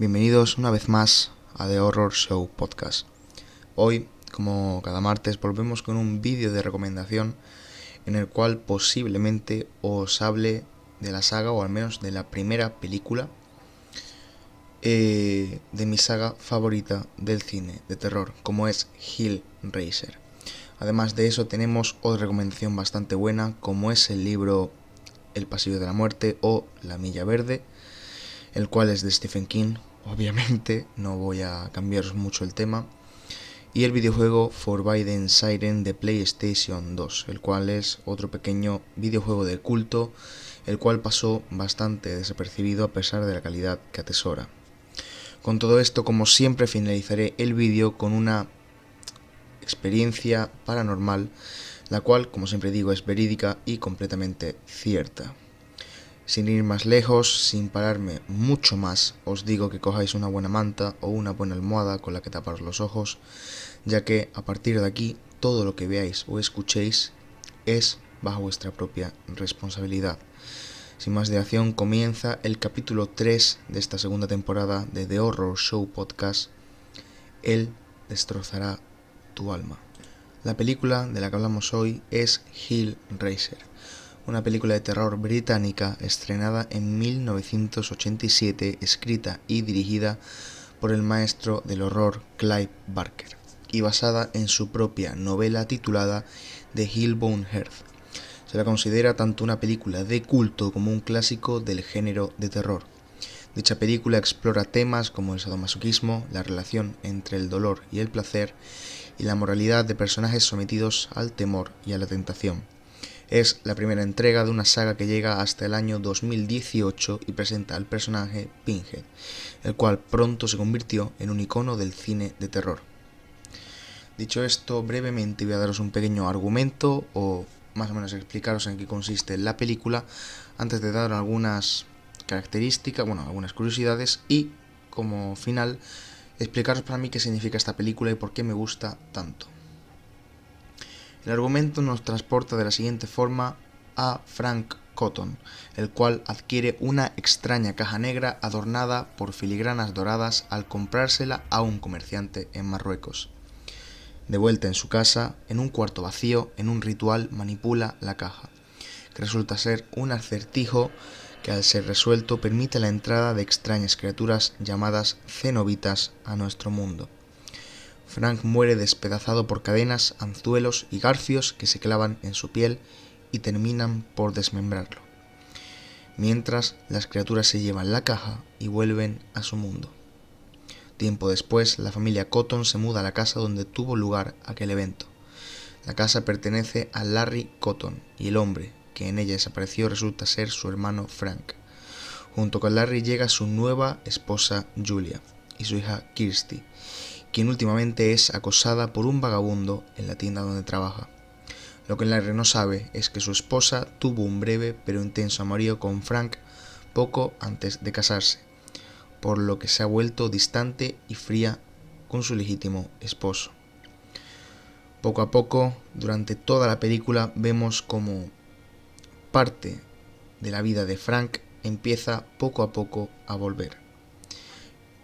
Bienvenidos una vez más a The Horror Show Podcast. Hoy, como cada martes, volvemos con un vídeo de recomendación en el cual posiblemente os hable de la saga, o al menos de la primera película de mi saga favorita del cine de terror, como es Hellraiser. Además de eso, tenemos otra recomendación bastante buena, como es el libro El Pasillo de la Muerte o La Milla Verde, el cual es de Stephen King. Obviamente no voy a cambiaros mucho el tema. Y el videojuego Forbidden Siren de PlayStation 2, el cual es otro pequeño videojuego de culto, el cual pasó bastante desapercibido a pesar de la calidad que atesora. Con todo esto, como siempre, finalizaré el vídeo con una experiencia paranormal, la cual, como siempre digo, es verídica y completamente cierta. Sin ir más lejos, sin pararme mucho más, os digo que cojáis una buena manta o una buena almohada con la que taparos los ojos, ya que a partir de aquí todo lo que veáis o escuchéis es bajo vuestra propia responsabilidad. Sin más dilación, comienza el capítulo 3 de esta segunda temporada de The Horror Show Podcast. Él destrozará tu alma. La película de la que hablamos hoy es Hellraiser, una película de terror británica estrenada en 1987, escrita y dirigida por el maestro del horror Clive Barker y basada en su propia novela titulada The Hellbound Hearth. Se la considera tanto una película de culto como un clásico del género de terror. Dicha película explora temas como el sadomasoquismo, la relación entre el dolor y el placer y la moralidad de personajes sometidos al temor y a la tentación. Es la primera entrega de una saga que llega hasta el año 2018 y presenta al personaje Pinhead, el cual pronto se convirtió en un icono del cine de terror. Dicho esto, brevemente voy a daros un pequeño argumento o más o menos explicaros en qué consiste la película antes de dar algunas características, algunas curiosidades y, como final, explicaros para mí qué significa esta película y por qué me gusta tanto. El argumento nos transporta de la siguiente forma a Frank Cotton, el cual adquiere una extraña caja negra adornada por filigranas doradas al comprársela a un comerciante en Marruecos. De vuelta en su casa, en un cuarto vacío, en un ritual manipula la caja, que resulta ser un acertijo que al ser resuelto permite la entrada de extrañas criaturas llamadas cenobitas a nuestro mundo. Frank muere despedazado por cadenas, anzuelos y garfios que se clavan en su piel y terminan por desmembrarlo. Mientras, las criaturas se llevan la caja y vuelven a su mundo. Tiempo después, la familia Cotton se muda a la casa donde tuvo lugar aquel evento. La casa pertenece a Larry Cotton y el hombre que en ella desapareció resulta ser su hermano Frank. Junto con Larry llega su nueva esposa Julia y su hija Kirsty, quien últimamente es acosada por un vagabundo en la tienda donde trabaja. Lo que Larry no sabe es que su esposa tuvo un breve pero intenso amorío con Frank poco antes de casarse, por lo que se ha vuelto distante y fría con su legítimo esposo. Poco a poco, durante toda la película, vemos como parte de la vida de Frank empieza poco a poco a volver.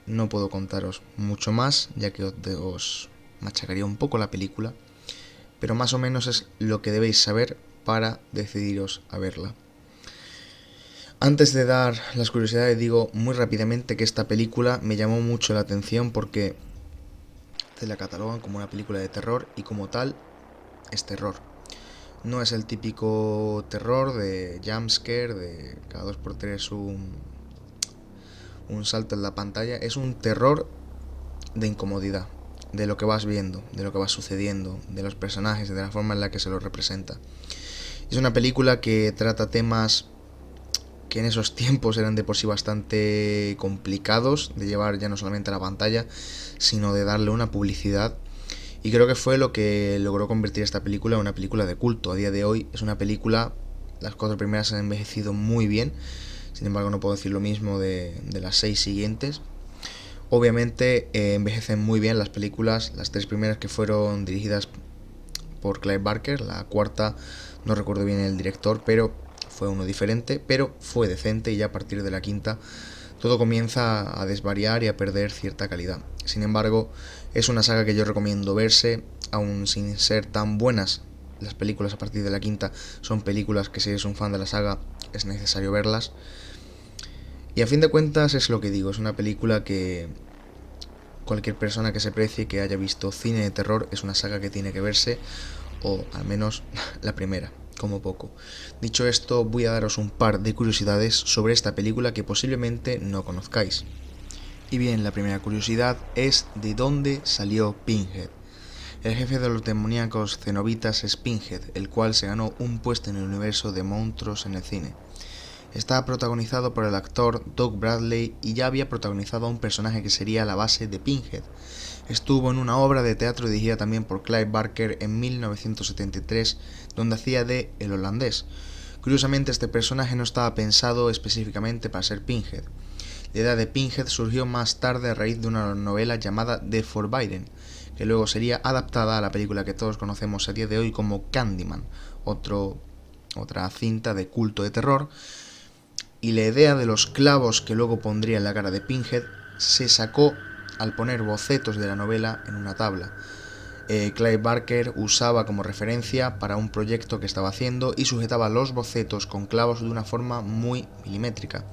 No puedo contaros mucho más, ya que os machacaría un poco la película, pero más o menos es lo que debéis saber para decidiros a verla. Antes de dar las curiosidades, digo muy rápidamente que esta película me llamó mucho la atención porque se la catalogan como una película de terror y como tal es terror. No es el típico terror de jumpscare, de cada 2x3 un salto en la pantalla. Es un terror de incomodidad, de lo que vas viendo, de lo que va sucediendo, de los personajes, de la forma en la que se los representa. Es una película que trata temas que en esos tiempos eran de por sí bastante complicados de llevar ya no solamente a la pantalla, sino de darle una publicidad. Y creo que fue lo que logró convertir esta película en una película de culto. A día de hoy es una película, las 4 primeras han envejecido muy bien, sin embargo no puedo decir lo mismo de las 6 siguientes. Obviamente envejecen muy bien las películas, las 3 primeras que fueron dirigidas por Clive Barker, la cuarta no recuerdo bien el director, pero fue uno diferente, pero fue decente y ya a partir de la quinta todo comienza a desvariar y a perder cierta calidad. Sin embargo, es una saga que yo recomiendo verse, aun sin ser tan buenas. Las películas a partir de la quinta son películas que si eres un fan de la saga es necesario verlas. Y a fin de cuentas es lo que digo, es una película que cualquier persona que se precie, que haya visto cine de terror, es una saga que tiene que verse, o al menos la primera, como poco. Dicho esto, voy a daros un par de curiosidades sobre esta película que posiblemente no conozcáis. Y bien, la primera curiosidad es de dónde salió Pinhead. El jefe de los demoníacos cenobitas es Pinhead, el cual se ganó un puesto en el universo de monstruos en el cine. Está protagonizado por el actor Doug Bradley y ya había protagonizado a un personaje que sería la base de Pinhead. Estuvo en una obra de teatro dirigida también por Clive Barker en 1973, donde hacía de El Holandés. Curiosamente, este personaje no estaba pensado específicamente para ser Pinhead. La idea de Pinhead surgió más tarde a raíz de una novela llamada The Forbidden, que luego sería adaptada a la película que todos conocemos a día de hoy como Candyman, otra cinta de culto de terror. Y la idea de los clavos que luego pondría en la cara de Pinhead se sacó al poner bocetos de la novela en una tabla. Clive Barker usaba como referencia para un proyecto que estaba haciendo y sujetaba los bocetos con clavos de una forma muy milimétrica.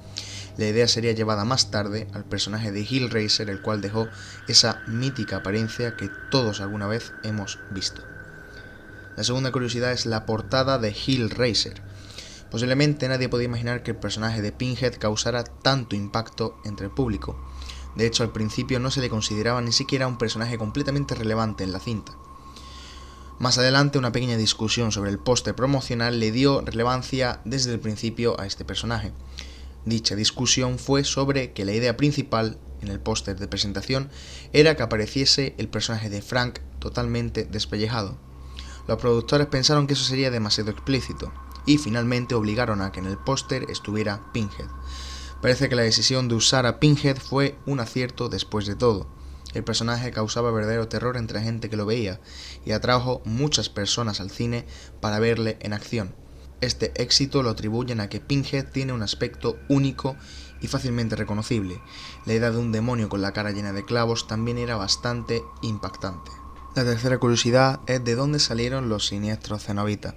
La idea sería llevada más tarde al personaje de Hellraiser, el cual dejó esa mítica apariencia que todos alguna vez hemos visto. La segunda curiosidad es la portada de Hellraiser. Posiblemente nadie podía imaginar que el personaje de Pinhead causara tanto impacto entre el público. De hecho, al principio no se le consideraba ni siquiera un personaje completamente relevante en la cinta. Más adelante, una pequeña discusión sobre el póster promocional le dio relevancia desde el principio a este personaje. Dicha discusión fue sobre que la idea principal en el póster de presentación era que apareciese el personaje de Frank totalmente despellejado. Los productores pensaron que eso sería demasiado explícito y finalmente obligaron a que en el póster estuviera Pinhead. Parece que la decisión de usar a Pinhead fue un acierto después de todo. El personaje causaba verdadero terror entre la gente que lo veía y atrajo muchas personas al cine para verle en acción. Este éxito lo atribuyen a que Pinhead tiene un aspecto único y fácilmente reconocible. La idea de un demonio con la cara llena de clavos también era bastante impactante. La tercera curiosidad es de dónde salieron los siniestros cenobitas.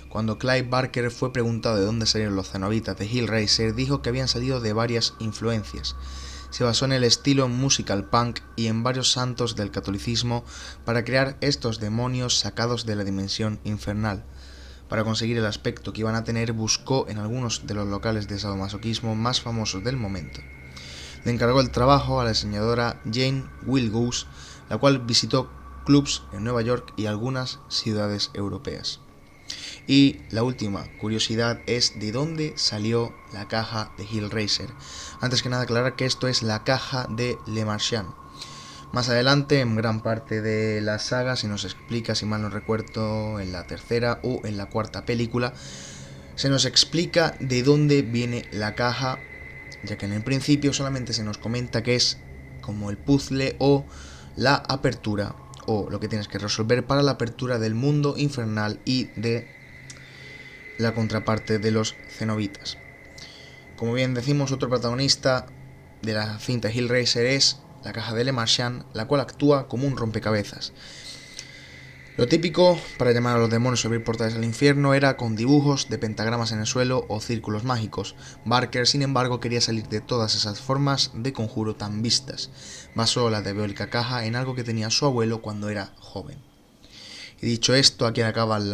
Cuando Clive Barker fue preguntado de dónde salieron los cenobitas de Hellraiser, dijo que habían salido de varias influencias. Se basó en el estilo musical punk y en varios santos del catolicismo para crear estos demonios sacados de la dimensión infernal. Para conseguir el aspecto que iban a tener, buscó en algunos de los locales de sadomasoquismo más famosos del momento. Le encargó el trabajo a la diseñadora Jane Wilgoose, la cual visitó clubs en Nueva York y algunas ciudades europeas. Y la última curiosidad es de dónde salió la caja de Hellraiser. Antes que nada aclarar que esto es la caja de Le Marchand. Más adelante, en gran parte de la saga, se nos explica, si mal no recuerdo, en la tercera o en la cuarta película, se nos explica de dónde viene la caja, ya que en el principio solamente se nos comenta que es como el puzzle o la apertura, o lo que tienes que resolver para la apertura del mundo infernal y de la contraparte de los cenobitas. Como bien decimos, otro protagonista de la cinta Hellraiser es la caja de Le Marchand, la cual actúa como un rompecabezas. Lo típico para llamar a los demonios o abrir portales al infierno era con dibujos de pentagramas en el suelo o círculos mágicos. Barker, sin embargo, quería salir de todas esas formas de conjuro tan vistas. Basó la diabólica caja en algo que tenía su abuelo cuando era joven. Y dicho esto, aquí acaban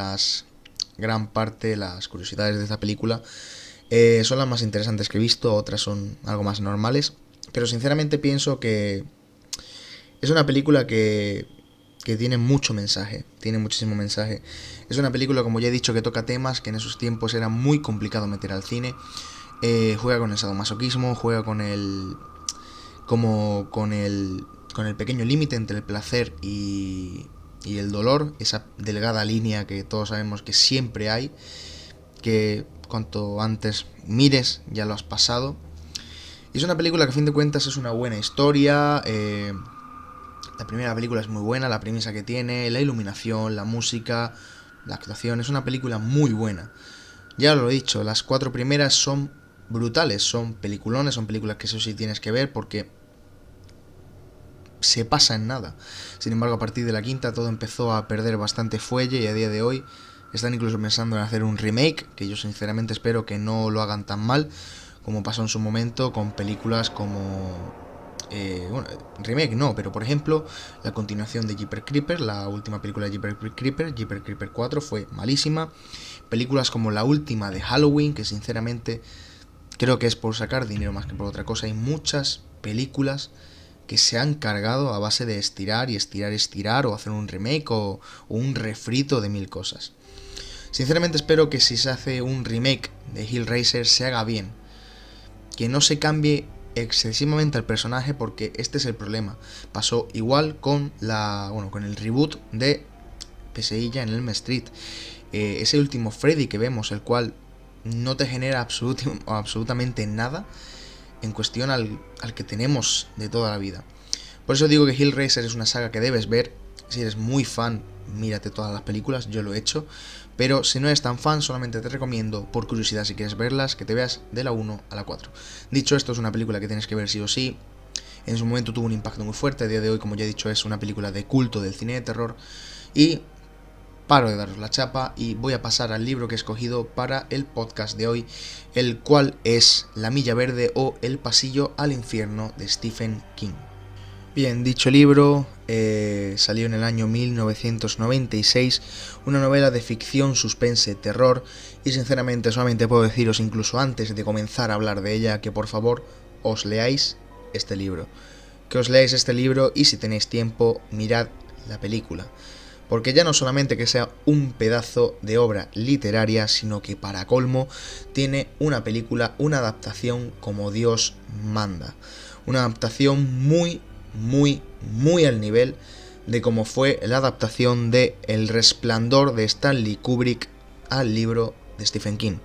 gran parte de las curiosidades de esta película. Son las más interesantes que he visto, otras son algo más normales. Pero sinceramente pienso que es una película que tiene mucho mensaje, tiene muchísimo mensaje. Es una película, como ya he dicho, que toca temas que en esos tiempos era muy complicado meter al cine. Juega con el sadomasoquismo, juega con el pequeño límite entre el placer y el dolor, esa delgada línea que todos sabemos que siempre hay, que cuanto antes mires ya lo has pasado. Y es una película que a fin de cuentas es una buena historia. La primera película es muy buena, la premisa que tiene, la iluminación, la música, la actuación. Es una película muy buena. Ya lo he dicho, las 4 primeras son brutales, son peliculones, son películas que eso sí tienes que ver porque se pasa en nada. Sin embargo, a partir de la quinta todo empezó a perder bastante fuelle y a día de hoy están incluso pensando en hacer un remake, que yo sinceramente espero que no lo hagan tan mal como pasó en su momento con películas como... bueno, remake no, pero por ejemplo, la continuación de Jeepers Creepers, la última película de Jeepers Creepers 4 fue malísima. Películas como la última de Halloween, que sinceramente creo que es por sacar dinero más que por otra cosa. Hay muchas películas que se han cargado a base de estirar y estirar o hacer un remake o un refrito de mil cosas. Sinceramente espero que si se hace un remake de Hellraiser se haga bien, que no se cambie excesivamente al personaje, porque este es el problema. Pasó igual con con el reboot de Pesadilla en Elm Street. Ese último Freddy que vemos, el cual no te genera absolutamente nada en cuestión al que tenemos de toda la vida. Por eso digo que Hellraiser es una saga que debes ver. Si eres muy fan, mírate todas las películas, yo lo he hecho. Pero si no eres tan fan, solamente te recomiendo, por curiosidad, si quieres verlas, que te veas de la 1 a la 4. Dicho esto, es una película que tienes que ver sí o sí. En su momento tuvo un impacto muy fuerte. A día de hoy, como ya he dicho, es una película de culto del cine de terror. Y paro de daros la chapa y voy a pasar al libro que he escogido para el podcast de hoy, el cual es La Milla Verde o El Pasillo al Infierno de Stephen King. Bien, dicho libro salió en el año 1996, una novela de ficción, suspense, terror, y sinceramente solamente puedo deciros, incluso antes de comenzar a hablar de ella, que por favor os leáis este libro. Que os leáis este libro y si tenéis tiempo, mirad la película. Porque ya no solamente que sea un pedazo de obra literaria, sino que para colmo tiene una película, una adaptación como Dios manda. Una adaptación muy al nivel de cómo fue la adaptación de El Resplandor de Stanley Kubrick al libro de Stephen King.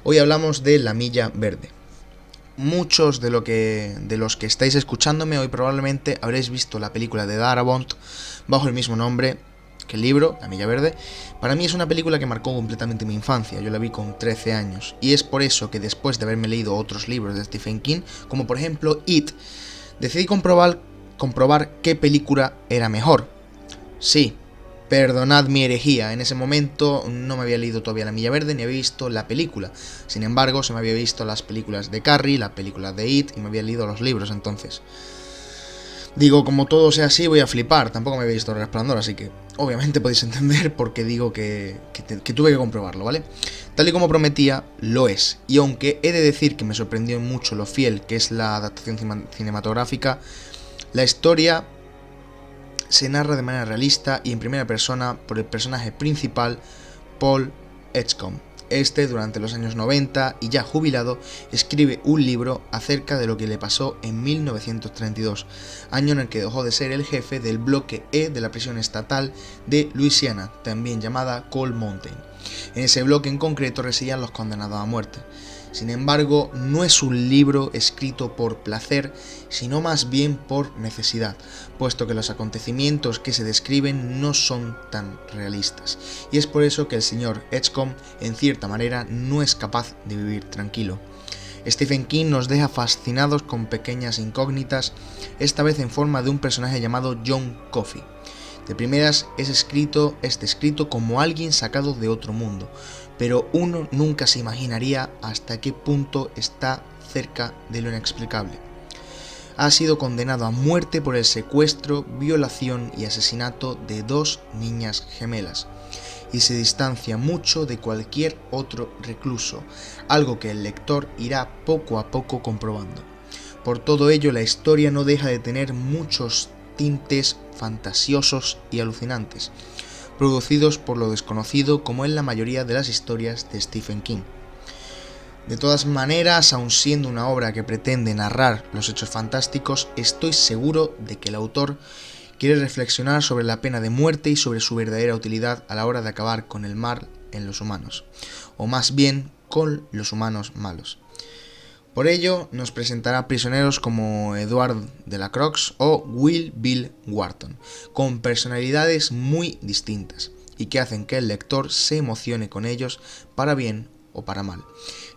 Hoy hablamos de La Milla Verde. Muchos de los que estáis escuchándome hoy probablemente habréis visto la película de Darabont bajo el mismo nombre que el libro, La Milla Verde. Para mí es una película que marcó completamente mi infancia, yo la vi con 13 años, y es por eso que después de haberme leído otros libros de Stephen King, como por ejemplo It, decidí comprobar qué película era mejor. Sí, perdonad mi herejía, en ese momento no me había leído todavía La Milla Verde ni había visto la película. Sin embargo, se me había visto las películas de Carrie, la película de It y me había leído los libros entonces. Digo, como todo sea así, voy a flipar. Tampoco me había visto El Resplandor, así que obviamente podéis entender por qué digo que tuve que comprobarlo, ¿vale? Tal y como prometía, lo es. Y aunque he de decir que me sorprendió mucho lo fiel que es la adaptación cinematográfica, la historia se narra de manera realista y en primera persona por el personaje principal, Paul Edgecombe. Este, durante los años 90 y ya jubilado, escribe un libro acerca de lo que le pasó en 1932, año en el que dejó de ser el jefe del bloque E de la prisión estatal de Luisiana, también llamada Cold Mountain. En ese bloque en concreto residían los condenados a muerte. Sin embargo, no es un libro escrito por placer, sino más bien por necesidad, puesto que los acontecimientos que se describen no son tan realistas. Y es por eso que el señor Edgecombe, en cierta manera, no es capaz de vivir tranquilo. Stephen King nos deja fascinados con pequeñas incógnitas, esta vez en forma de un personaje llamado John Coffey. De primeras es descrito como alguien sacado de otro mundo, pero uno nunca se imaginaría hasta qué punto está cerca de lo inexplicable. Ha sido condenado a muerte por el secuestro, violación y asesinato de 2 niñas gemelas, y se distancia mucho de cualquier otro recluso, algo que el lector irá poco a poco comprobando. Por todo ello, la historia no deja de tener muchos tintes fantasiosos y alucinantes, producidos por lo desconocido como en la mayoría de las historias de Stephen King. De todas maneras, aun siendo una obra que pretende narrar los hechos fantásticos, estoy seguro de que el autor quiere reflexionar sobre la pena de muerte y sobre su verdadera utilidad a la hora de acabar con el mal en los humanos, o más bien con los humanos malos. Por ello, nos presentará prisioneros como Edward Delacroix o Will Bill Wharton, con personalidades muy distintas, y que hacen que el lector se emocione con ellos para bien o para mal.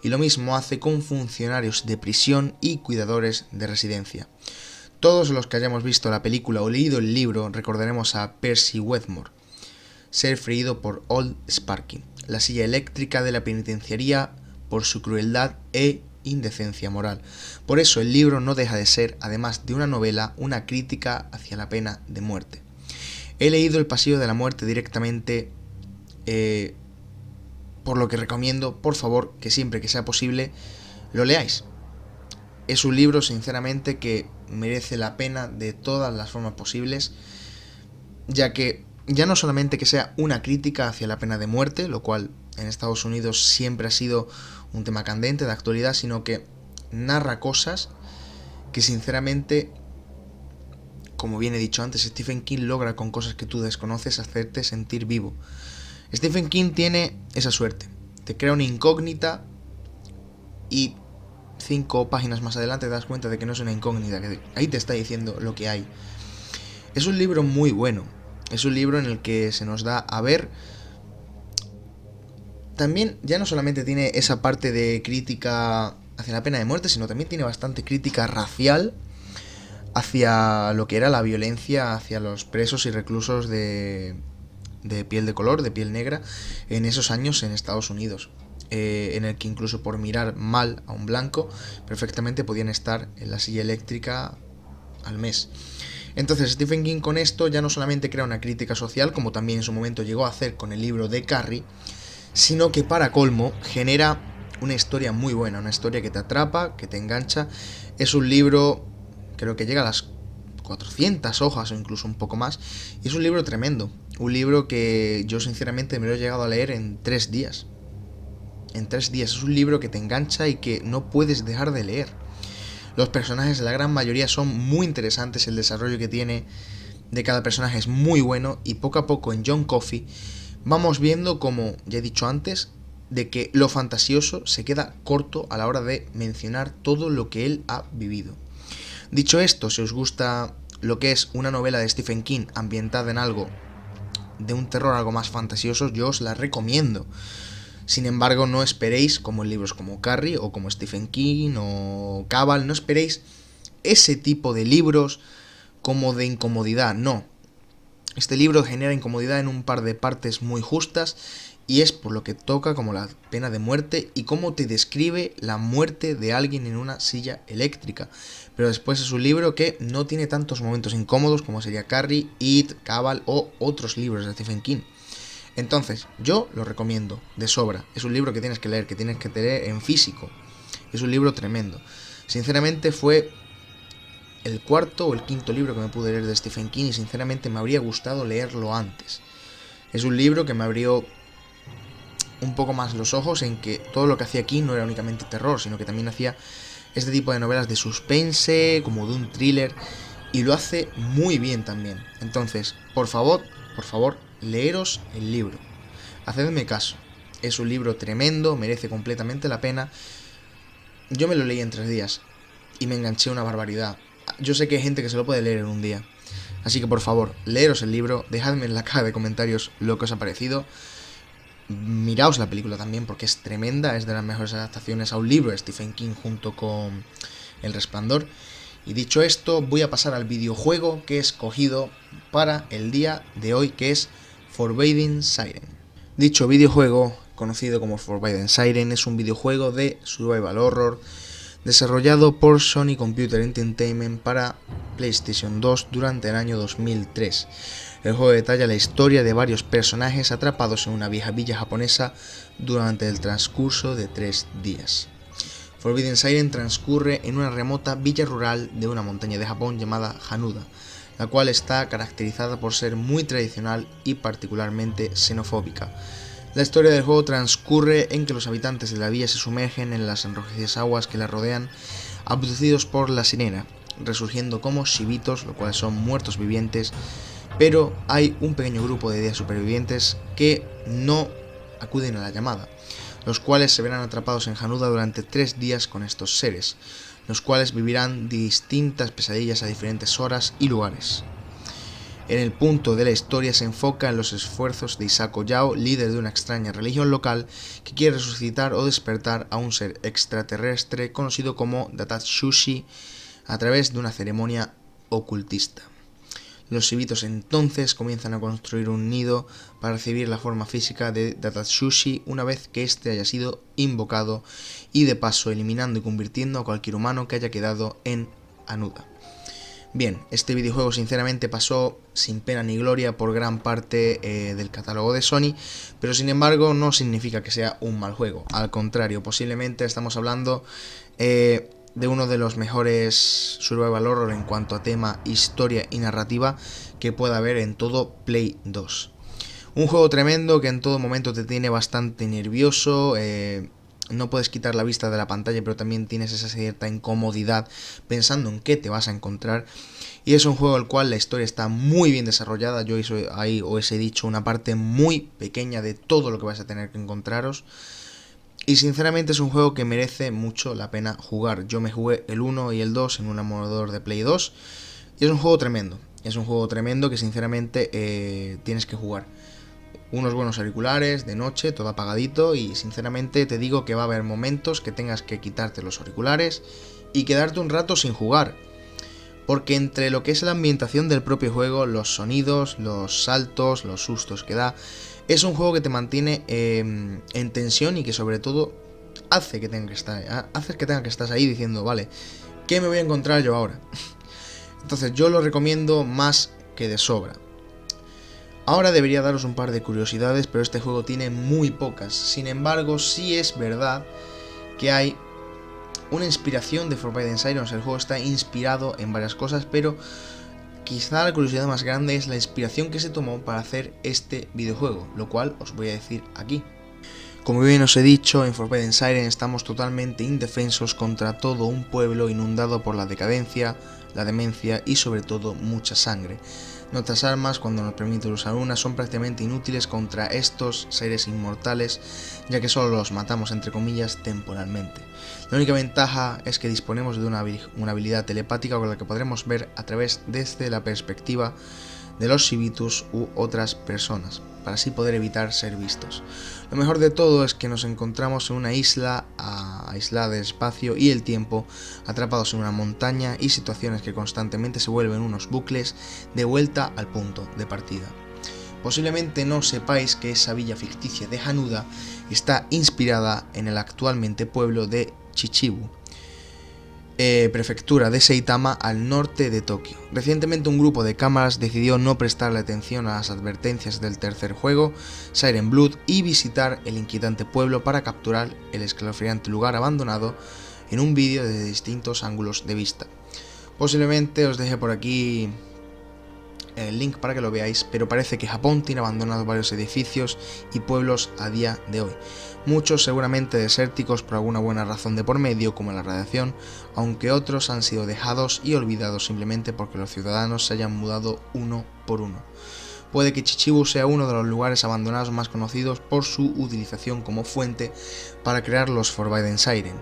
Y lo mismo hace con funcionarios de prisión y cuidadores de residencia. Todos los que hayamos visto la película o leído el libro recordaremos a Percy Wedmore ser freído por Old Sparky, la silla eléctrica de la penitenciaría, por su crueldad e indecencia moral. Por eso el libro no deja de ser, además de una novela, una crítica hacia la pena de muerte. He leído El Pasillo de la Muerte directamente, por lo que recomiendo, por favor, que siempre que sea posible, lo leáis. Es un libro, sinceramente, que merece la pena de todas las formas posibles, ya que ya no solamente que sea una crítica hacia la pena de muerte, lo cual en Estados Unidos siempre ha sido un tema candente de actualidad, sino que narra cosas que sinceramente, como bien he dicho antes, Stephen King logra con cosas que tú desconoces hacerte sentir vivo. Stephen King tiene esa suerte, te crea una incógnita y 5 páginas más adelante te das cuenta de que no es una incógnita, que ahí te está diciendo lo que hay. Es un libro muy bueno, es un libro en el que se nos da a ver. También ya no solamente tiene esa parte de crítica hacia la pena de muerte, sino también tiene bastante crítica racial hacia lo que era la violencia hacia los presos y reclusos de piel de color, de piel negra, en esos años en Estados Unidos. En el que incluso por mirar mal a un blanco, perfectamente podían estar en la silla eléctrica al mes. Entonces Stephen King con esto ya no solamente crea una crítica social, como también en su momento llegó a hacer con el libro de Carrie, sino que para colmo genera una historia muy buena, una historia que te atrapa, que te engancha. Es un libro, creo que llega a las 400 hojas o incluso un poco más, y es un libro tremendo, un libro que yo sinceramente me lo he llegado a leer en 3 días. En 3 días, es un libro que te engancha y que no puedes dejar de leer. Los personajes, la gran mayoría, son muy interesantes, el desarrollo que tiene de cada personaje es muy bueno, y poco a poco en John Coffey vamos viendo, como ya he dicho antes, de que lo fantasioso se queda corto a la hora de mencionar todo lo que él ha vivido. Dicho esto, si os gusta lo que es una novela de Stephen King ambientada en algo de un terror algo más fantasioso, yo os la recomiendo. Sin embargo, no esperéis, como en libros como Carrie o como Stephen King o Cabal, no esperéis ese tipo de libros como de incomodidad, no. Este libro genera incomodidad en un par de partes muy justas, y es por lo que toca como la pena de muerte y cómo te describe la muerte de alguien en una silla eléctrica. Pero después es un libro que no tiene tantos momentos incómodos como sería Carrie, It, Cabal o otros libros de Stephen King. Entonces, yo lo recomiendo de sobra. Es un libro que tienes que leer, que tienes que leer en físico. Es un libro tremendo. Sinceramente fue el 4º o el 5º libro que me pude leer de Stephen King, y sinceramente me habría gustado leerlo antes. Es un libro que me abrió un poco más los ojos en que todo lo que hacía aquí no era únicamente terror, sino que también hacía este tipo de novelas de suspense, como de un thriller, y lo hace muy bien también. Entonces, por favor, leeros el libro. Hacedme caso. Es un libro tremendo, merece completamente la pena. Yo me lo leí en 3 días y me enganché una barbaridad. Yo sé que hay gente que se lo puede leer en un día. Así que por favor, leeros el libro, dejadme en la caja de comentarios lo que os ha parecido. Miraos la película también, porque es tremenda, es de las mejores adaptaciones a un libro de Stephen King junto con El Resplandor. Y dicho esto, voy a pasar al videojuego que he escogido para el día de hoy, que es Forbidden Siren. Dicho videojuego, conocido como Forbidden Siren, es un videojuego de survival horror desarrollado por Sony Computer Entertainment para PlayStation 2 durante el año 2003. El juego detalla la historia de varios personajes atrapados en una vieja villa japonesa durante el transcurso de 3 días. Forbidden Siren transcurre en una remota villa rural de una montaña de Japón llamada Hanuda, la cual está caracterizada por ser muy tradicional y particularmente xenofóbica. La historia del juego transcurre en que los habitantes de la villa se sumergen en las enrojecidas aguas que la rodean, abducidos por la sirena, resurgiendo como shibitos, lo cual son muertos vivientes, pero hay un pequeño grupo de 10 supervivientes que no acuden a la llamada, los cuales se verán atrapados en Hanuda durante 3 días con estos seres, los cuales vivirán distintas pesadillas a diferentes horas y lugares. En el punto de la historia se enfoca en los esfuerzos de Isako Yao, líder de una extraña religión local que quiere resucitar o despertar a un ser extraterrestre conocido como Datatsushi a través de una ceremonia ocultista. Los Shibitos entonces comienzan a construir un nido para recibir la forma física de Datatsushi una vez que éste haya sido invocado y de paso eliminando y convirtiendo a cualquier humano que haya quedado en Anuda. Bien, este videojuego sinceramente pasó sin pena ni gloria por gran parte del catálogo de Sony, pero sin embargo no significa que sea un mal juego. Al contrario, posiblemente estamos hablando de uno de los mejores survival horror en cuanto a tema, historia y narrativa que pueda haber en todo Play 2. Un juego tremendo que en todo momento te tiene bastante nervioso. No puedes quitar la vista de la pantalla, pero también tienes esa cierta incomodidad pensando en qué te vas a encontrar. Y es un juego al cual la historia está muy bien desarrollada. Yo ahí os he dicho una parte muy pequeña de todo lo que vais a tener que encontraros. Y sinceramente es un juego que merece mucho la pena jugar. Yo me jugué el 1 y el 2 en un emulador de Play 2. Y es un juego tremendo. Es un juego tremendo que sinceramente tienes que jugar. Unos buenos auriculares de noche, todo apagadito, y sinceramente te digo que va a haber momentos que tengas que quitarte los auriculares y quedarte un rato sin jugar, porque entre lo que es la ambientación del propio juego, los sonidos, los saltos, los sustos que da, es un juego que te mantiene en tensión y que sobre todo hace que tengas que estar ahí diciendo, vale, ¿qué me voy a encontrar yo ahora? Entonces yo lo recomiendo más que de sobra. Ahora debería daros un par de curiosidades, pero este juego tiene muy pocas. Sin embargo, sí es verdad que hay una inspiración de Forbidden Sirens. El juego está inspirado en varias cosas, pero quizá la curiosidad más grande es la inspiración que se tomó para hacer este videojuego, lo cual os voy a decir aquí. Como bien os he dicho, en Forbidden Sirens estamos totalmente indefensos contra todo un pueblo inundado por la decadencia, la demencia y sobre todo mucha sangre. Nuestras armas, cuando nos permiten usar una, son prácticamente inútiles contra estos seres inmortales, ya que solo los matamos entre comillas temporalmente. La única ventaja es que disponemos de una habilidad telepática con la que podremos ver a través desde la perspectiva de los Shibitus u otras personas, para así poder evitar ser vistos. Lo mejor de todo es que nos encontramos en una isla aislada del espacio y el tiempo, atrapados en una montaña y situaciones que constantemente se vuelven unos bucles de vuelta al punto de partida. Posiblemente no sepáis que esa villa ficticia de Hanuda está inspirada en el actualmente pueblo de Chichibu, prefectura de Saitama al norte de Tokio. Recientemente un grupo de cámaras decidió no prestarle atención a las advertencias del tercer juego, Siren Blood, y visitar el inquietante pueblo para capturar el escalofriante lugar abandonado en un vídeo desde distintos ángulos de vista. Posiblemente os deje por aquí el link para que lo veáis, pero parece que Japón tiene abandonados varios edificios y pueblos a día de hoy. Muchos seguramente desérticos por alguna buena razón de por medio, como la radiación, aunque otros han sido dejados y olvidados simplemente porque los ciudadanos se hayan mudado uno por uno. Puede que Chichibu sea uno de los lugares abandonados más conocidos por su utilización como fuente para crear los Forbidden Siren.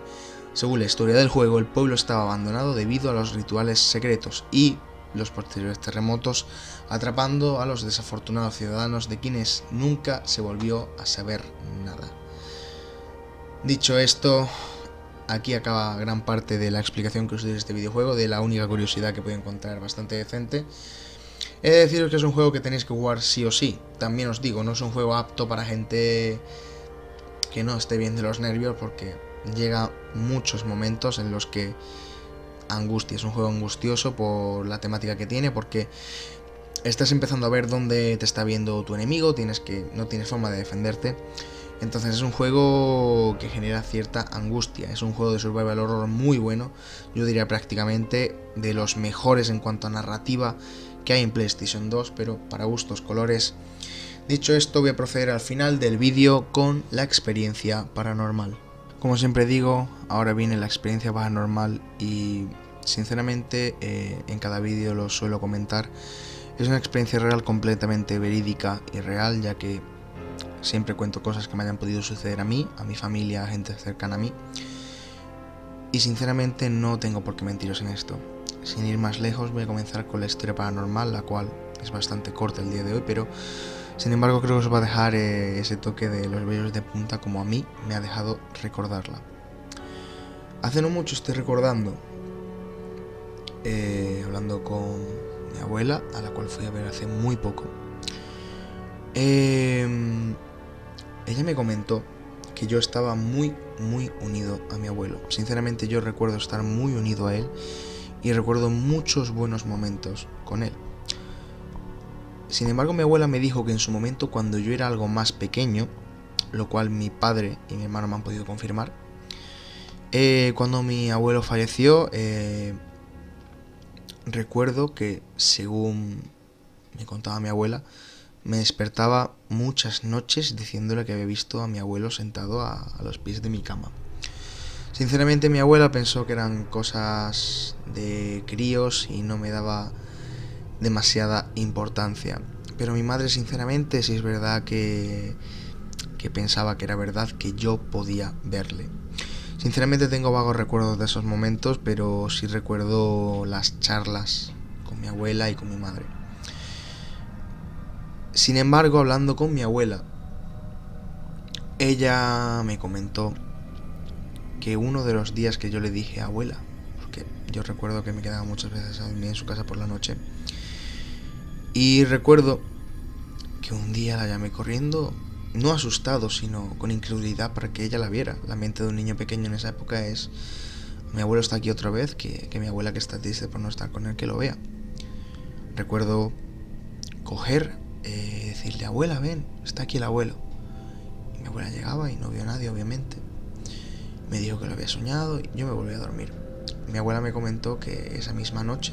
Según la historia del juego, el pueblo estaba abandonado debido a los rituales secretos y los posteriores terremotos, atrapando a los desafortunados ciudadanos de quienes nunca se volvió a saber nada. Dicho esto, aquí acaba gran parte de la explicación que os doy de este videojuego, de la única curiosidad que puedo encontrar bastante decente. He de deciros que es un juego que tenéis que jugar sí o sí. También os digo, no es un juego apto para gente que no esté bien de los nervios, porque llega muchos momentos en los que angustia. Es un juego angustioso por la temática que tiene, porque estás empezando a ver dónde te está viendo tu enemigo, no tienes forma de defenderte. Entonces es un juego que genera cierta angustia. Es un juego de survival horror muy bueno. Yo diría prácticamente de los mejores en cuanto a narrativa que hay en PlayStation 2, pero para gustos colores. Dicho esto, voy a proceder al final del vídeo con la experiencia paranormal. Como siempre digo, ahora viene la experiencia paranormal y sinceramente en cada vídeo lo suelo comentar. Es una experiencia real completamente verídica y real, ya que siempre cuento cosas que me hayan podido suceder a mí, a mi familia, a gente cercana a mí. Y sinceramente no tengo por qué mentiros en esto. Sin ir más lejos, voy a comenzar con la historia paranormal, la cual es bastante corta el día de hoy, pero sin embargo creo que os va a dejar ese toque de los vellos de punta como a mí me ha dejado recordarla. Hace no mucho estoy recordando, hablando con mi abuela, a la cual fui a ver hace muy poco. Ella me comentó que yo estaba muy unido a mi abuelo. Sinceramente yo recuerdo estar muy unido a él y recuerdo muchos buenos momentos con él. Sin embargo, mi abuela me dijo que en su momento, cuando yo era algo más pequeño, lo cual mi padre y mi hermano me han podido confirmar, cuando mi abuelo falleció, recuerdo que, según me contaba mi abuela, me despertaba muchas noches diciéndole que había visto a mi abuelo sentado a los pies de mi cama. Sinceramente, mi abuela pensó que eran cosas de críos y no me daba demasiada importancia. Pero mi madre, sinceramente, sí es verdad que pensaba que era verdad, que yo podía verle. Sinceramente tengo vagos recuerdos de esos momentos, pero sí recuerdo las charlas con mi abuela y con mi madre. Sin embargo, hablando con mi abuela, ella me comentó que uno de los días que yo le dije abuela, porque yo recuerdo que me quedaba muchas veces a dormir en su casa por la noche, y recuerdo que un día la llamé corriendo, no asustado, sino con incredulidad para que ella la viera. La mente de un niño pequeño en esa época es: mi abuelo está aquí otra vez, que mi abuela, que está triste por no estar con él, que lo vea. Recuerdo coger, decirle: abuela, ven, está aquí el abuelo. Y mi abuela llegaba y no vio a nadie, obviamente. Me dijo que lo había soñado y yo me volví a dormir. Mi abuela me comentó que esa misma noche,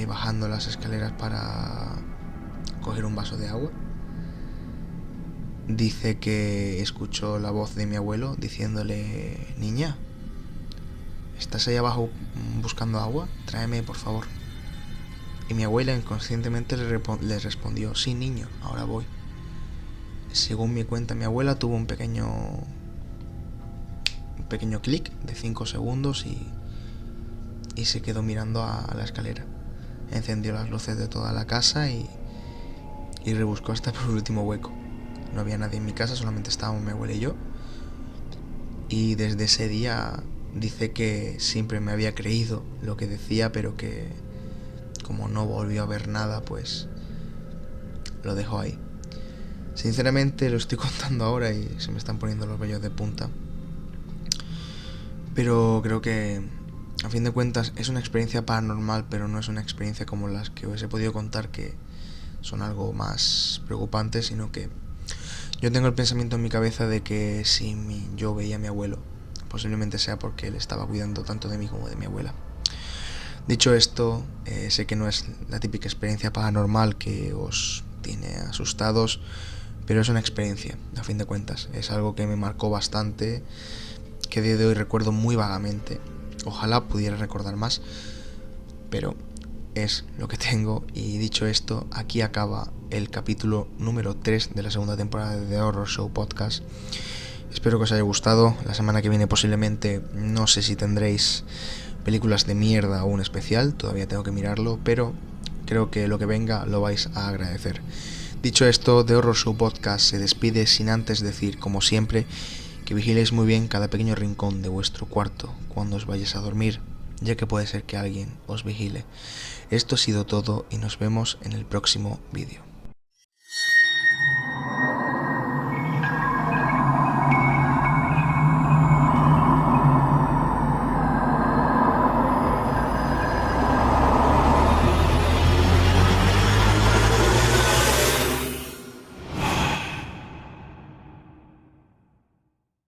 bajando las escaleras para coger un vaso de agua, dice que escuchó la voz de mi abuelo diciéndole: niña, ¿estás ahí abajo buscando agua? Tráeme, por favor. Y mi abuela inconscientemente le respondió: sí, niño, ahora voy. Según me cuenta mi abuela, tuvo un pequeño clic de 5 segundos y se quedó mirando a la escalera. Encendió las luces de toda la casa y rebuscó hasta por el último hueco. No había nadie en mi casa, solamente estábamos mi abuela y yo. Y desde ese día dice que siempre me había creído lo que decía, pero que como no volvió a ver nada, pues lo dejó ahí. Sinceramente lo estoy contando ahora y se me están poniendo los vellos de punta. Pero creo que, a fin de cuentas, es una experiencia paranormal, pero no es una experiencia como las que os he podido contar, que son algo más preocupantes, sino que yo tengo el pensamiento en mi cabeza de que si yo veía a mi abuelo, posiblemente sea porque él estaba cuidando tanto de mí como de mi abuela. Dicho esto, sé que no es la típica experiencia paranormal que os tiene asustados, pero es una experiencia, a fin de cuentas. Es algo que me marcó bastante, que a día de hoy recuerdo muy vagamente. Ojalá pudiera recordar más, pero es lo que tengo. Y dicho esto, aquí acaba el capítulo número 3 de la segunda temporada de The Horror Show Podcast. Espero que os haya gustado. La semana que viene posiblemente, no sé si tendréis películas de mierda o un especial, todavía tengo que mirarlo, pero creo que lo que venga lo vais a agradecer. Dicho esto, The Horror Show Podcast se despide sin antes decir, como siempre, que vigiléis muy bien cada pequeño rincón de vuestro cuarto cuando os vayáis a dormir, ya que puede ser que alguien os vigile. Esto ha sido todo y nos vemos en el próximo vídeo.